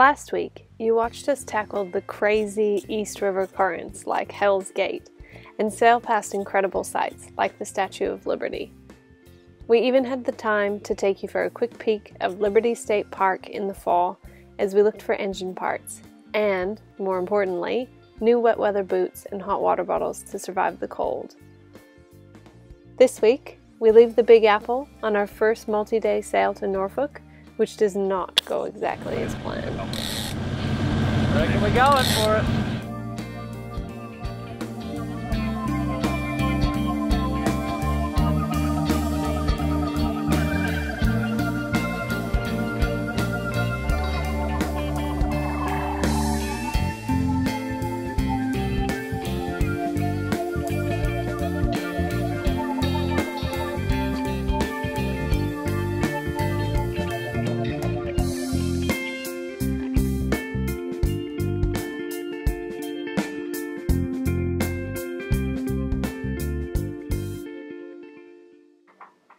Last week, you watched us tackle the crazy East River currents like Hell's Gate and sail past incredible sights like the Statue of Liberty. We even had the time to take you for a quick peek of Liberty State Park in the fall as we looked for engine parts and, more importantly, new wet weather boots and hot water bottles to survive the cold. This week, we leave the Big Apple on our first multi-day sail to Norfolk, which does not go exactly as planned. Reckon we're going for it.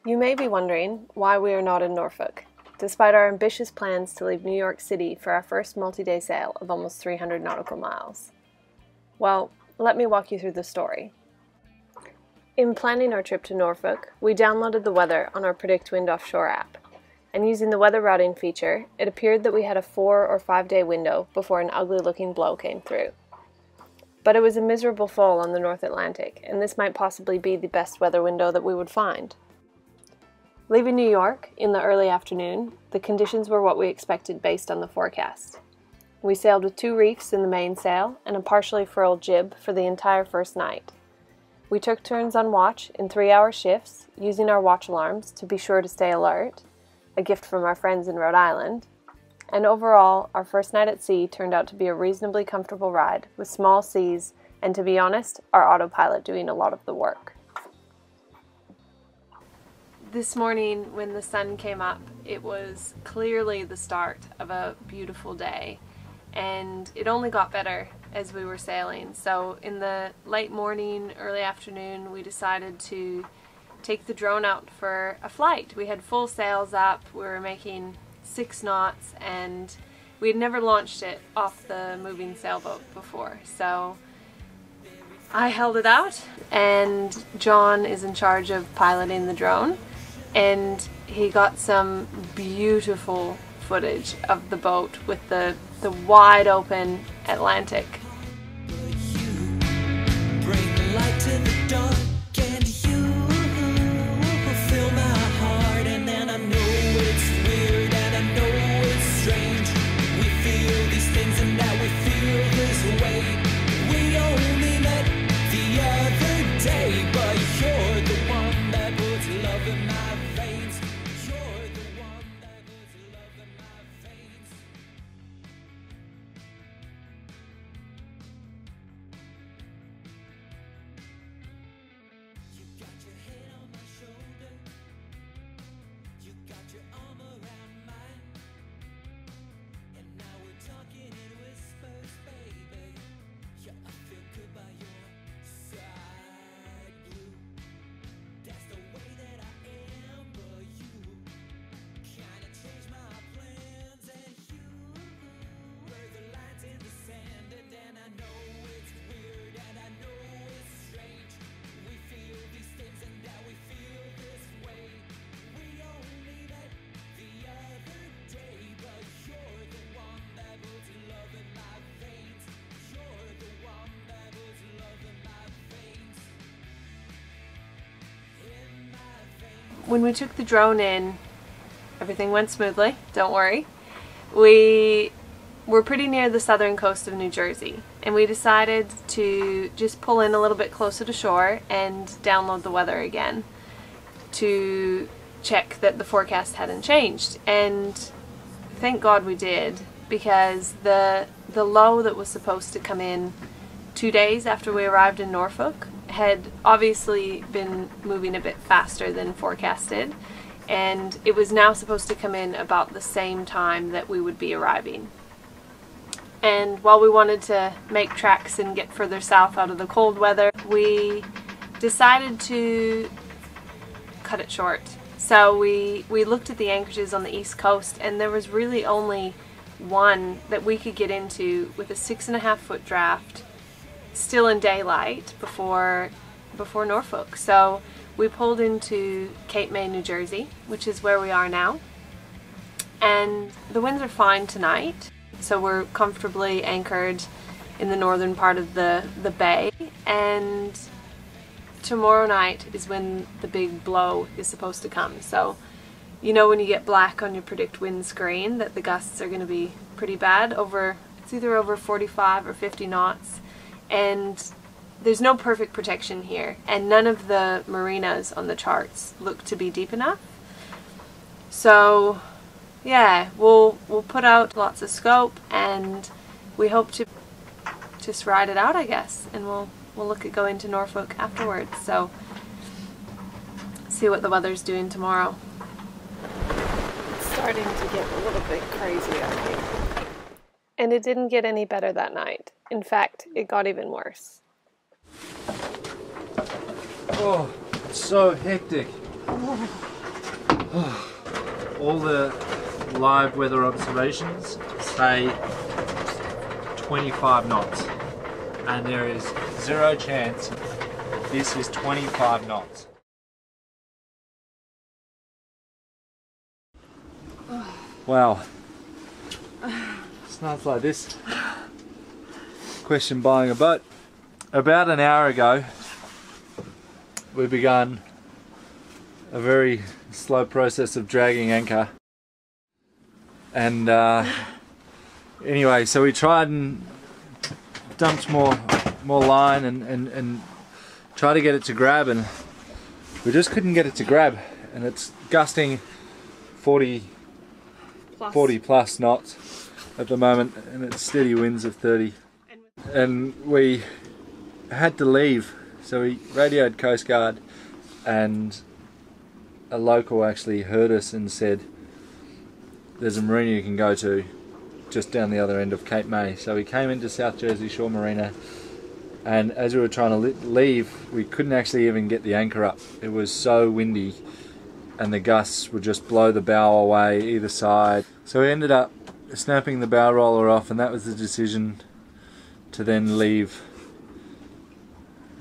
You may be wondering why we are not in Norfolk, despite our ambitious plans to leave New York City for our first multi-day sail of almost 300 nautical miles. Well, let me walk you through the story. In planning our trip to Norfolk, we downloaded the weather on our Predict Wind Offshore app, and using the weather routing feature, it appeared that we had a 4 or 5 day window before an ugly-looking blow came through. But it was a miserable fall on the North Atlantic, and this might possibly be the best weather window that we would find. Leaving New York in the early afternoon, the conditions were what we expected based on the forecast. We sailed with 2 reefs in the mainsail and a partially furled jib for the entire first night. We took turns on watch in 3-hour shifts, using our watch alarms to be sure to stay alert, a gift from our friends in Rhode Island, and overall, our first night at sea turned out to be a reasonably comfortable ride with small seas and, to be honest, our autopilot doing a lot of the work. This morning, when the sun came up, it was clearly the start of a beautiful day, and it only got better as we were sailing. So in the late morning, early afternoon, we decided to take the drone out for a flight. We had full sails up, we were making 6 knots, and we had never launched it off the moving sailboat before. So I held it out, and John is in charge of piloting the drone. And he got some beautiful footage of the boat with the wide open Atlantic. When we took the drone in, everything went smoothly, don't worry. We were pretty near the southern coast of New Jersey, and we decided to just pull in a little bit closer to shore and download the weather again to check that the forecast hadn't changed. And thank God we did, because the low that was supposed to come in 2 days after we arrived in Norfolk had obviously been moving a bit faster than forecasted, and it was now supposed to come in about the same time that we would be arriving. And while we wanted to make tracks and get further south out of the cold weather, we decided to cut it short. So we looked at the anchorages on the East Coast, and there was really only one that we could get into with a 6.5-foot draft, still in daylight before Norfolk. So we pulled into Cape May, New Jersey, which is where we are now. And the winds are fine tonight, so we're comfortably anchored in the northern part of the bay. And tomorrow night is when the big blow is supposed to come. So you know when you get black on your Predict Wind screen that the gusts are going to be pretty bad. It's either over 45 or 50 knots. And there's no perfect protection here, and none of the marinas on the charts look to be deep enough. So yeah, we'll put out lots of scope, and we hope to just ride it out, I guess, and we'll look at going to Norfolk afterwards. So see what the weather's doing tomorrow. It's starting to get a little bit crazy out here. And it didn't get any better that night. In fact, it got even worse. Oh, it's so hectic. All the live weather observations say 25 knots, and there is zero chance this is 25 knots. Wow. It's nights like this. Question buying a boat. About an hour ago, we began a very slow process of dragging anchor. And anyway, so we tried and dumped more line and tried to get it to grab, and we just couldn't get it to grab. And it's gusting 40 plus knots at the moment, and it's steady winds of 30. And we had to leave, so we radioed Coast Guard, and a local actually heard us and said there's a marina you can go to just down the other end of Cape May. So we came into South Jersey Shore Marina, and as we were trying to leave, we couldn't actually even get the anchor up. It was so windy, and the gusts would just blow the bow away either side. So we ended up snapping the bow roller off, and that was the decision to then leave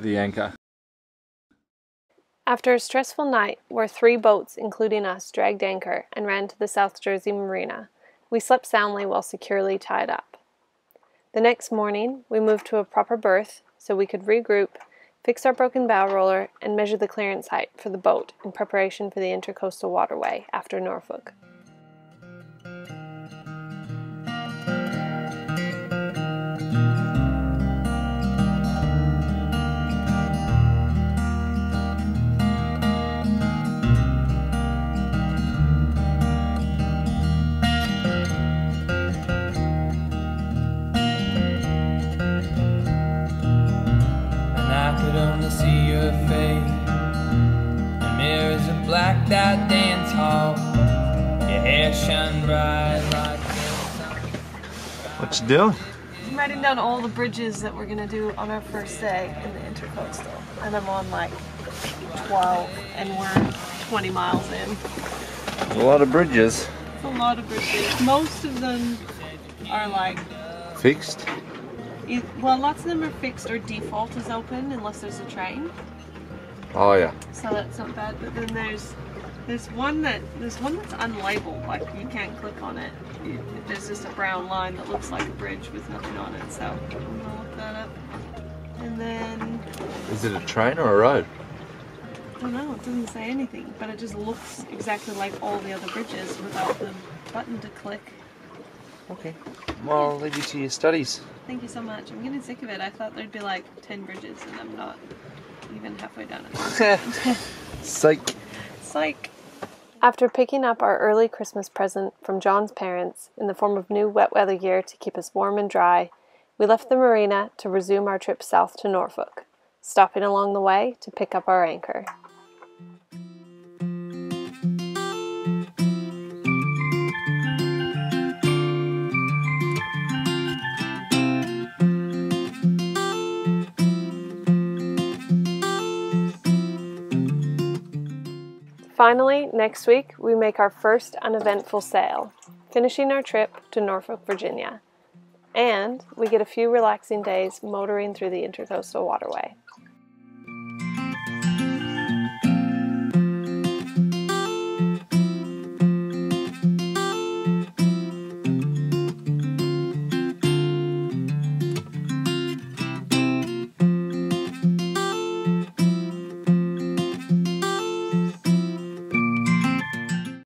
the anchor. After a stressful night where 3 boats, including us, dragged anchor and ran to the South Jersey Marina, we slept soundly while securely tied up. The next morning, we moved to a proper berth so we could regroup, fix our broken bow roller, and measure the clearance height for the boat in preparation for the intercoastal waterway after Norfolk. See your face, the mirrors are blacked out dance hall, your hair shine bright like the sun. What you doing? I'm writing down all the bridges that we're going to do on our first day in the intercoastal, and I'm on like 12 and we're 20 miles in. A lot of bridges. It's a lot of bridges. Most of them are like Fixed? well, lots of them are fixed or default is open unless there's a train. Oh yeah. So that's not bad. But then there's one that's unlabeled. Like you can't click on it. There's just a brown line that looks like a bridge with nothing on it. So I'm gonna look that up. And then Is it a train or a road? I don't know. It doesn't say anything, but it just looks exactly like all the other bridges without the button to click. Okay. Well, I'll leave you to your studies. Thank you so much. I'm getting sick of it. I thought there'd be like 10 bridges and I'm not even halfway down it. Psych. Psych. After picking up our early Christmas present from John's parents in the form of new wet weather gear to keep us warm and dry, we left the marina to resume our trip south to Norfolk, stopping along the way to pick up our anchor. Finally, next week, we make our first uneventful sail, finishing our trip to Norfolk, Virginia. And we get a few relaxing days motoring through the Intercoastal Waterway.